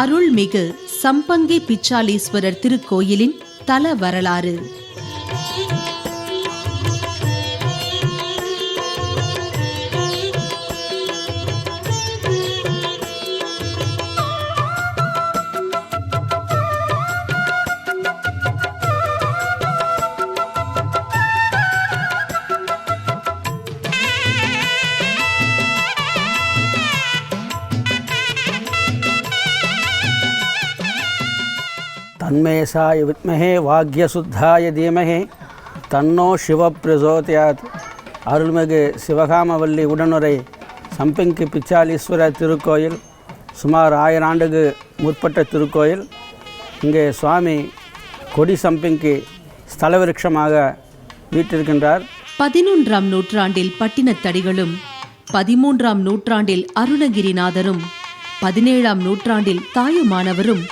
அருள்மிகு சம்பங்கி பிச்சாலீஸ்வரர் திருக்கோயிலின் தல வரலாறு. தன்மேசாய வித்மஹே வாக்யசுத்தாய தீமஹே தன்னோ சிவ பிரசோதயாத். அருள்மிகு சிவகாமவல்லி உடனுரை சம்பங்கி பிச்சாலீஸ்வரர் திருக்கோயில் சுமார் 1000 ஆண்டுக்கு முற்பட்ட திருக்கோயில். இங்கே சுவாமி கொடி சம்பங்கி ஸ்தல விருட்சமாக வீற்றிருக்கின்றார். 11ஆம் நூற்றாண்டில் பட்டினத்தடிகளும் 13ஆம் நூற்றாண்டில் அருணகிரிநாதரும் 17ஆம் நூற்றாண்டில் தாயுமானவரும்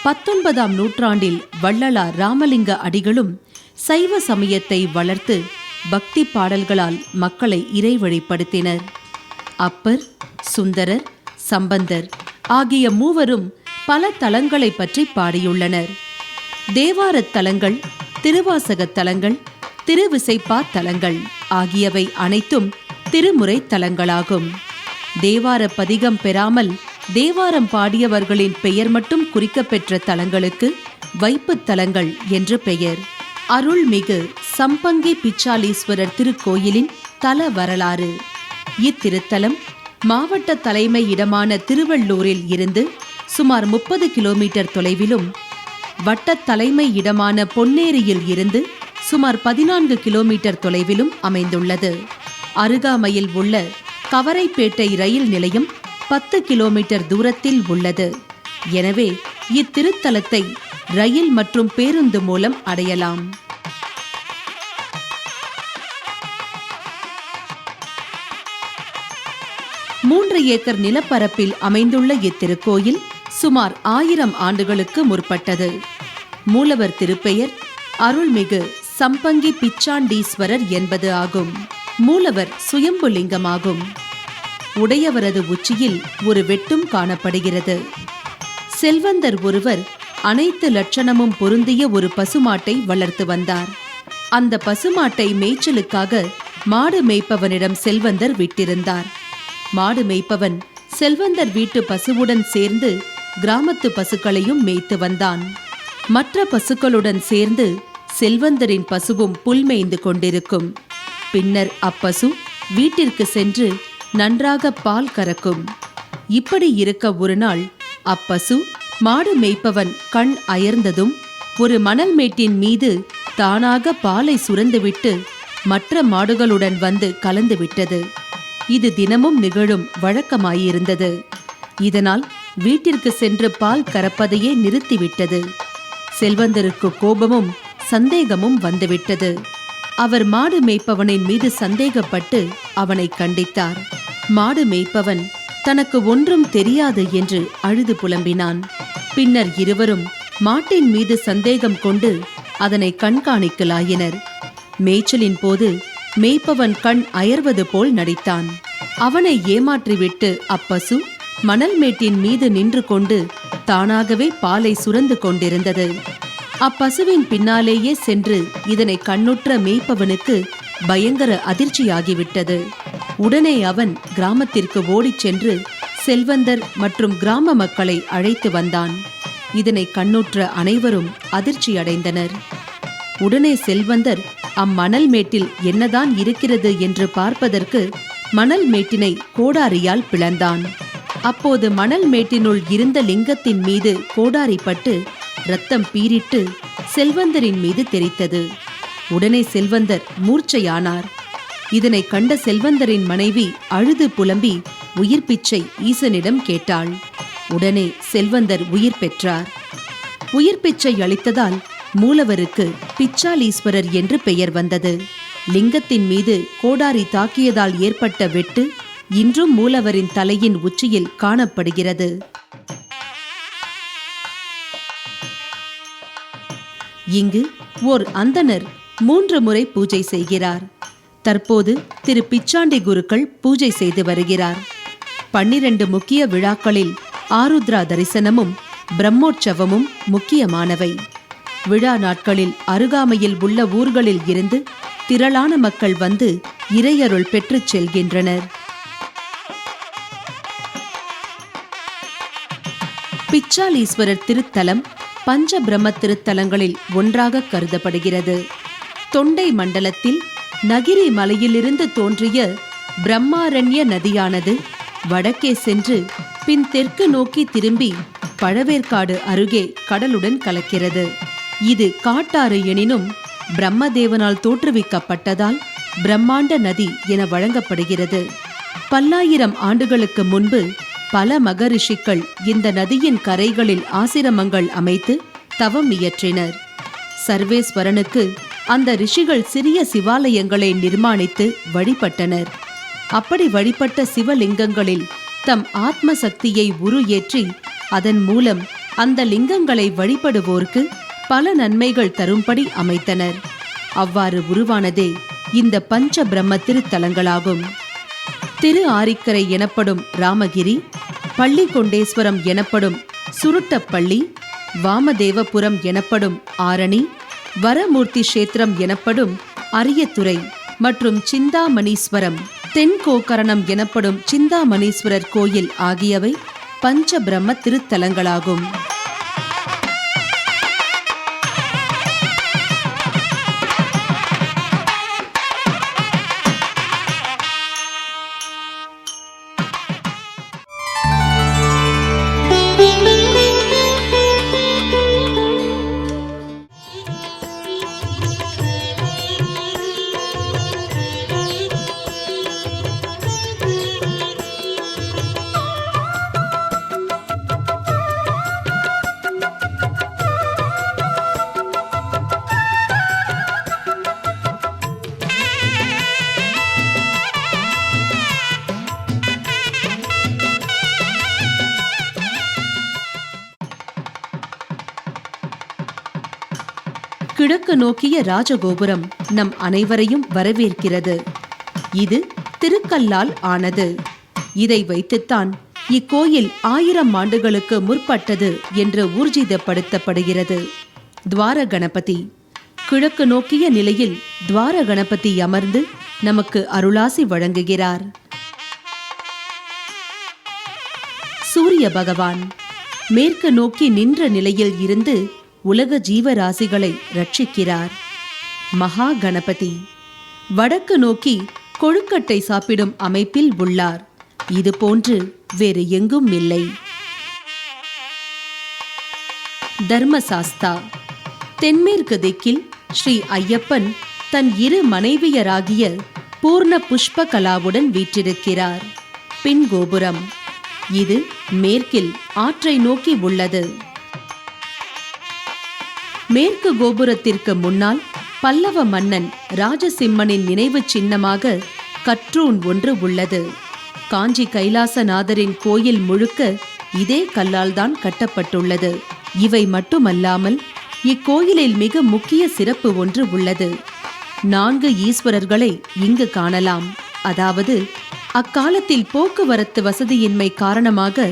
19ஆம் நூற்றாண்டில் வள்ளலார் ராமலிங்க அடிகளும் சைவ சமயத்தை வளர்த்து பக்தி பாடல்களால் மக்களை இறைவழிப்படுத்தினர். அப்பர், சுந்தரர், சம்பந்தர் ஆகிய மூவரும் பல தலங்களை பற்றி பாடியுள்ளனர். தேவாரத் தலங்கள், திருவாசகத் தலங்கள், திருவிசைப்பா தலங்கள் ஆகியவை அனைத்தும் திருமுறை தலங்களாகும். தேவார பதிகம் பெறாமல் தேவாரம் பாடியவர்களின் பெயர் மட்டும் குறிக்கப்பெற்ற தலங்களுக்கு வைப்புத் தலங்கள் என்று பெயர். அருள்மிகு சம்பங்கி பிச்சாலீஸ்வரர் திருக்கோயிலின் தல வரலாறு. இத்திருத்தலம் மாவட்ட தலைமை இடமான திருவள்ளூரில் இருந்து சுமார் 30 கிலோமீட்டர் தொலைவிலும், வட்ட தலைமை இடமான பொன்னேரியில் இருந்து சுமார் 14 கிலோமீட்டர் தொலைவிலும் அமைந்துள்ளது. அருகாமையில் உள்ள கவரைப்பேட்டை ரயில் நிலையம் 10 கிலோமீட்டர் தூரத்தில் உள்ளது. எனவே இத்திருத்தலத்தை ரயில் மற்றும் பேருந்து மூலம் அடையலாம். மூன்று ஏக்கர் நிலப்பரப்பில் அமைந்துள்ள இத்திருக்கோயில் சுமார் 1000 ஆண்டுகளுக்கு முற்பட்டது. மூலவர் திருப்பெயர் அருள்மிகு சம்பங்கி பிச்சாண்டீஸ்வரர் என்பது ஆகும். மூலவர் சுயம்புலிங்கமாகும். உடையவரது உச்சியில் ஒரு வெட்டும் காணப்படுகிறது. செல்வந்தர் ஒருவர் அனைத்து லட்சணமும் பொருந்திய ஒரு பசுமாட்டை வளர்த்து வந்தார். அந்த பசுமாட்டை மேய்ச்சலுக்காக மாடு மேய்ப்பவனிடம் செல்வந்தர் விட்டிருந்தார். மாடு மேய்ப்பவன் செல்வந்தர் வீட்டு பசுவுடன் சேர்ந்து கிராமத்து பசுக்களையும் மேய்த்து வந்தான். மற்ற பசுக்களுடன் சேர்ந்து செல்வந்தரின் பசுவும் புல் மேய்ந்து கொண்டிருக்கும். பின்னர் அப்பசு வீட்டிற்கு சென்று நன்றாக பால் கறக்கும். இப்படி இருக்க ஒரு நாள் அப்பசு மாடு மேய்ப்பவன் கண் அயர்ந்ததும் ஒரு மணல் மேட்டின் மீது தானாக பாலை சுரந்துவிட்டு மற்ற மாடுகளுடன் வந்து கலந்துவிட்டது. இது தினமும் நிகழும் வழக்கமாயிருந்தது. இதனால் வீட்டிற்கு சென்று பால் கறப்பதையே நிறுத்திவிட்டது. செல்வந்தருக்கு கோபமும் சந்தேகமும் வந்துவிட்டது. அவர் மாடு மேய்ப்பவனின் மீது சந்தேகப்பட்டு அவனை கண்டித்தார். மாடு மேய்ப்பவன் தனக்கு ஒன்றும் தெரியாது என்று அழுது புலம்பினான். பின்னர் இருவரும் மாட்டின் மீது சந்தேகம் கொண்டு அதனை கண்காணிக்கலாயினர். மேய்ச்சலின் போது மேய்ப்பவன் கண் அயர்வது போல் நடித்தான். அவனை ஏமாற்றிவிட்டு அப்பசு மணல் மேட்டின் மீது நின்று கொண்டு தானாகவே பாலை சுரந்து கொண்டிருந்தது. அப்பசுவின் பின்னாலேயே சென்று இதனை கண்ணுற்ற மேய்ப்பவனுக்கு பயங்கர அதிர்ச்சியாகிவிட்டது. உடனே அவன் கிராமத்திற்கு ஓடிச் சென்று செல்வந்தர் மற்றும் கிராம மக்களை அழைத்து வந்தான். இதனை கண்ணுற்ற அனைவரும் அதிர்ச்சியடைந்தனர். உடனே செல்வந்தர் அம்மணல் மேட்டில் என்னதான் இருக்கிறது என்று பார்ப்பதற்கு மணல் மேட்டினை கோடாரியால் பிளந்தான். அப்போது மணல் மேட்டினுள் இருந்த லிங்கத்தின் மீது கோடாரி பட்டு இரத்தம் பீரிட்டு செல்வந்தரின் மீது தெரித்தது. உடனே செல்வந்தர் மூர்ச்சையானார். இதனை கண்ட செல்வந்தரின் மனைவி அழுது புலம்பி உயிர் பிச்சை ஈசனிடம் கேட்டாள். உடனே செல்வந்தர் உயிர் பெற்றார். உயிர் பிச்சை அளித்ததால் மூலவருக்கு பிச்சாலீஸ்வரர் என்று பெயர் வந்தது. லிங்கத்தின் மீது கோடாரி தாக்கியதால் ஏற்பட்ட வெட்டு இன்றும் மூலவரின் தலையின் உச்சியில் காணப்படுகிறது. இங்கு ஓர் அந்தணர் 3 முறை பூஜை செய்கிறார். தற்போது திரு பிச்சாண்டி குருக்கள் பூஜை செய்து வருகிறார். 12 முக்கிய விழாக்களில் ஆருத்ரா தரிசனமும் பிரம்மோற்சவமும் முக்கியமானவை. விழா நாட்களில் அருகாமையில் உள்ள ஊர்களில் இருந்து திரளான மக்கள் வந்து இறையருள் பெற்றுச் செல்கின்றனர். பிச்சாலீஸ்வரர் திருத்தலம் பஞ்ச பிரம்ம திருத்தலங்களில் ஒன்றாக கருதப்படுகிறது. தொண்டை மண்டலத்தில் நகிரி மலையிலிருந்து தோன்றிய பிரம்மாரண்ய நதியானது வடக்கே சென்று பின் தெற்கு நோக்கி திரும்பி பழவேற்காடு அருகே கடலுடன் கலக்கிறது. இது காட்டாறு எனினும் பிரம்மதேவனால் தோற்றுவிக்கப்பட்டதால் பிரம்மாண்ட நதி என வழங்கப்படுகிறது. பல்லாயிரம் ஆண்டுகளுக்கு முன்பு பல மகரிஷிகள் இந்த நதியின் கரைகளில் ஆசிரமங்கள் அமைத்து தவம் இயற்றினர். சர்வேஸ்வரனுக்கு அந்த ரிஷிகள் சிறிய சிவாலயங்களை நிர்மாணித்து வழிபட்டனர். அப்படி வழிபட்ட சிவலிங்கங்களில் தம் ஆத்ம சக்தியை உரு ஏற்றி அதன் மூலம் அந்த லிங்கங்களை வழிபடுவோர்க்கு பல நன்மைகள் தரும்படி அமைத்தனர். அவ்வாறு உருவானதே இந்த பஞ்ச பிரம்ம திருத்தலங்களாகும். திரு ஆரிக்கரை எனப்படும் ராமகிரி, பள்ளிகொண்டேஸ்வரம் எனப்படும் சுருட்டப்பள்ளி, வாமதேவபுரம் எனப்படும் ஆரணி, வரமூர்த்தி கஷேத்திரம் எனப்படும் அரியத்துறை மற்றும் சிந்தாமணீஸ்வரம், தென்கோகரணம் எனப்படும் சிந்தாமணீஸ்வரர் கோயில் ஆகியவை பஞ்ச பிரம்ம திருத்தலங்களாகும். கிழக்கு நோக்கிய ராஜகோபுரம் நம் அனைவரையும் வரவேற்கிறது. இது திருக்கல்லால் ஆனது. இதை வைத்துத்தான் இக்கோயில் 1000 ஆண்டுகளுக்கு முற்பட்டது என்று ஊர்ஜிதப்படுத்தப்படுகிறது. துவார கணபதி கிழக்கு நோக்கிய நிலையில் துவார கணபதி அமர்ந்து நமக்கு அருளாசி வழங்குகிறார். சூரிய பகவான் மேற்கு நோக்கி நின்ற நிலையில் இருந்து உலக ஜீவராசிகளை ரட்சிக்கிறார். மகா கணபதி வடக்கு நோக்கி கொழுக்கட்டை சாப்பிடும் அமைப்பில் உள்ளார். இது போன்று வேறு எங்கும் இல்லை. தர்மசாஸ்தா தென்மேற்கு திக்கில் ஸ்ரீ ஐயப்பன் தன் 2 மனைவியராகிய பூர்ண புஷ்பகலாவுடன் வீற்றிருக்கிறார். பின் கோபுரம் இது மேற்கில் ஆற்றை நோக்கி உள்ளது. மேற்கு கோபுரத்திற்கு முன்னால் பல்லவ மன்னன் ராஜசிம்மனின் நினைவு சின்னமாக கற்றூன் ஒன்று உள்ளது. காஞ்சி கைலாசநாதரின் கோயில் முழுக்க இதே கல்லால் தான் கட்டப்பட்டுள்ளது. இவை மட்டுமல்லாமல் இக்கோயிலில் மிக முக்கிய சிறப்பு ஒன்று உள்ளது. 4 ஈஸ்வரர்களை இங்கு காணலாம். அதாவது அக்காலத்தில் போக்குவரத்து வசதியின்மை காரணமாக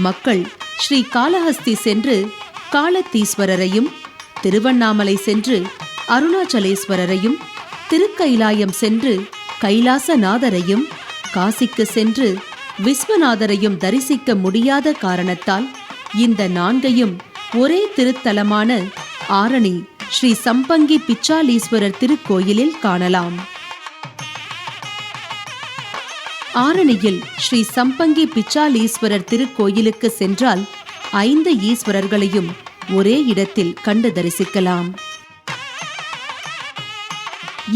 மக்கள் ஸ்ரீ காளஹஸ்தி சென்று காளத்தீஸ்வரரையும், திருவண்ணாமலை சென்று அருணாச்சலேஸ்வரரையும், திருக்கைலாயம் சென்று கைலாசநாதரையும், காசிக்கு சென்று விஸ்வநாதரையும் தரிசிக்க முடியாத காரணத்தால் இந்த 4ஐயும் ஒரே திருத்தலமான ஆரணி ஸ்ரீ சம்பங்கி பிச்சாலீஸ்வரர் திருக்கோயிலில் காணலாம். ஆரணியில் ஸ்ரீ சம்பங்கி பிச்சாலீஸ்வரர் திருக்கோயிலுக்கு சென்றால் 5 ஈஸ்வரர்களையும் ஒரே இடத்தில் கண்டு தரிசிக்கலாம்.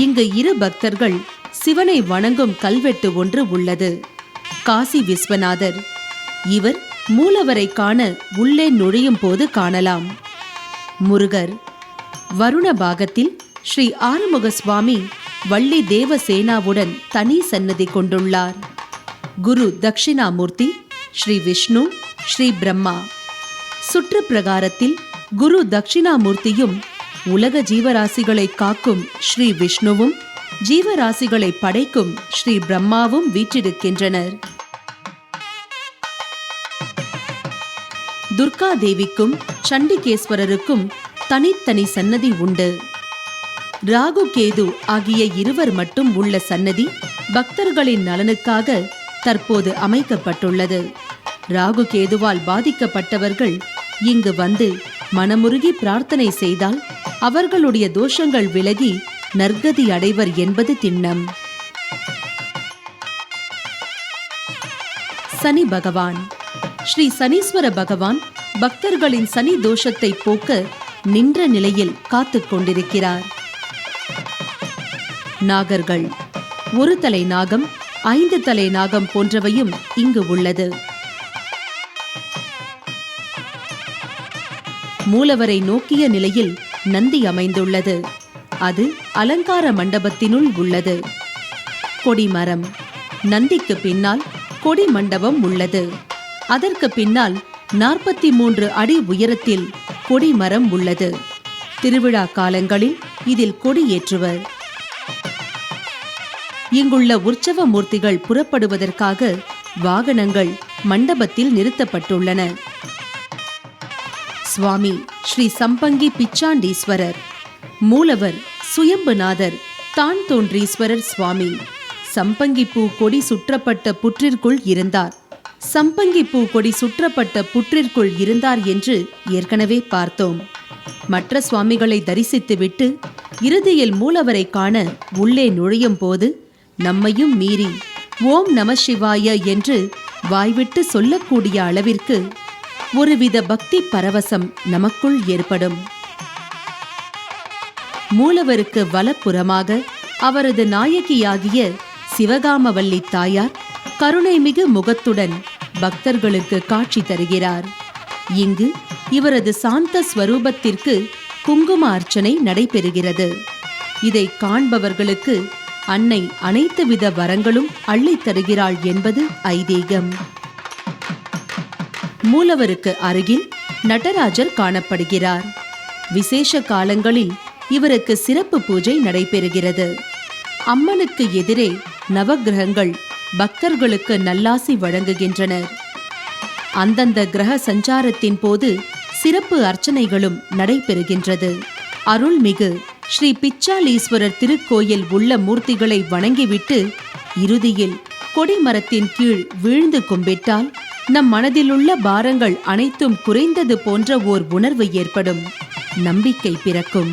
இங்கு 2 பக்தர்கள் சிவனை வணங்கும் கல்வெட்டு ஒன்று உள்ளது. காசி விஸ்வநாதர். இவர் மூலவரை காண உள்ளே நுழையும் போது காணலாம். முருகர். வருண பாகத்தில் ஸ்ரீ ஆறுமுக சுவாமி வள்ளி தேவசேனாவுடன் தனி சன்னதி கொண்டுள்ளார். குரு தட்சிணாமூர்த்தி ஸ்ரீ விஷ்ணு, ஸ்ரீ பிரம்மா. சுற்று பிரகாரத்தில் குரு தட்சிணாமூர்த்தியும் உலக ஜீவராசிகளை காக்கும் ஸ்ரீ விஷ்ணுவும் ஜீவராசிகளை படைக்கும் ஸ்ரீ பிரம்மாவும் வீற்றிருக்கின்றனர். துர்கா தேவிக்கும் சண்டிகேஸ்வரருக்கும் தனித்தனி சன்னதி உண்டு. ராகு கேது ஆகிய இருவர் மட்டும் உள்ள சன்னதி பக்தர்களின் நலனுக்காக தற்போது அமைக்கப்பட்டுள்ளது. ராகு கேதுவால் பாதிக்கப்பட்டவர்கள் இங்கு வந்து மனமுருகி பிரார்த்தனை செய்தால் அவர்களுடைய தோஷங்கள் விலகி நற்கதி அடைவர் என்பது திண்ணம். சனி பகவான். ஸ்ரீ சனீஸ்வர பகவான் பக்தர்களின் சனி தோஷத்தை போக்க நின்ற நிலையில் காத்துக் கொண்டிருக்கிறார். நாகர்கள். ஒரு தலை நாகம், 5 தலை நாகம் போன்றவையும் இங்கு உள்ளது. மூலவரை நோக்கிய நிலையில் நந்தி அமைந்துள்ளது. அது அலங்கார மண்டபத்தினுள் உள்ளது. கொடிமரம். நந்திக்கு பின்னால் கொடி மண்டபம் உள்ளது. அதற்கு பின்னால் 43 அடி உயரத்தில் கொடிமரம் உள்ளது. திருவிழா காலங்களில் இதில் கொடி ஏற்றுவர். இங்குள்ள உற்சவ மூர்த்திகள் புறப்படுவதற்காக வாகனங்கள் மண்டபத்தில் நிறுத்தப்பட்டுள்ளன. சுவாமி ஸ்ரீ சம்பங்கி பிச்சாண்டீஸ்வரர். மூலவர் சுயம்புநாதர் தான் தோன்றீஸ்வரர் சுவாமி. சம்பங்கிப்பூ கொடி சுற்றப்பட்ட புற்றிற்குள் இருந்தார். சம்பங்கிப்பூ கொடி சுற்றப்பட்ட புற்றிற்குள் இருந்தார் என்று ஏற்கனவே பார்த்தோம். மற்ற சுவாமிகளை தரிசித்துவிட்டு இறுதியில் மூலவரை காண உள்ளே நுழையும் போது நம்மையும் மீறி ஓம் நம சிவாய என்று வாய்விட்டு சொல்லக்கூடிய அளவிற்கு ஒருவித பக்தி பரவசம் நமக்குள் ஏற்படும். மூலவருக்கு வலப்புறமாக அவரது நாயகியாகிய சிவகாமவல்லி தாயார் கருணைமிகு முகத்துடன் பக்தர்களுக்கு காட்சி தருகிறார். இங்கு இவரது சாந்த ஸ்வரூபத்திற்கு குங்கும அர்ச்சனை நடைபெறுகிறது. இதை காண்பவர்களுக்கு அன்னை அனைத்து வித வரங்களும் அள்ளித் தருகிறாள் என்பது ஐதீகம். மூலவருக்கு அருகில் நடராஜர் காணப்படுகிறார். விசேஷ காலங்களில் இவருக்கு சிறப்பு பூஜை நடைபெறுகிறது. அம்மனுக்கு எதிரே நவக்கிரகங்கள் பக்தர்களுக்கு நல்லாசி வழங்குகின்றனர். அந்தந்த கிரக சஞ்சாரத்தின் போது சிறப்பு அர்ச்சனைகளும் நடைபெறுகின்றது. அருள்மிகு ஸ்ரீ பிச்சாலீஸ்வரர் திருக்கோயில் உள்ள மூர்த்திகளை வணங்கிவிட்டு இறுதியில் கொடிமரத்தின் கீழ் வீழ்ந்து கும்பிட்டால் நம் மனதிலுள்ள பாரங்கள் அனைத்தும் குறைந்தது போன்ற ஓர் உணர்வு ஏற்படும். நம்பிக்கை பிறக்கும்.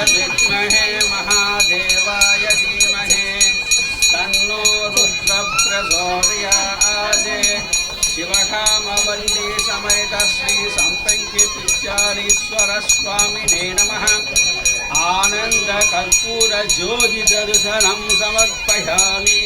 विद्महे महादेवाय धीमहि तन्नो रुद्रः प्रचोदयात् शिवकामवल्ली समेत श्री संपंकी पिच्चालीश्वर स्वामिने नमः आनंद कर्पूर ज्योति दर्शनं समर्पयामि।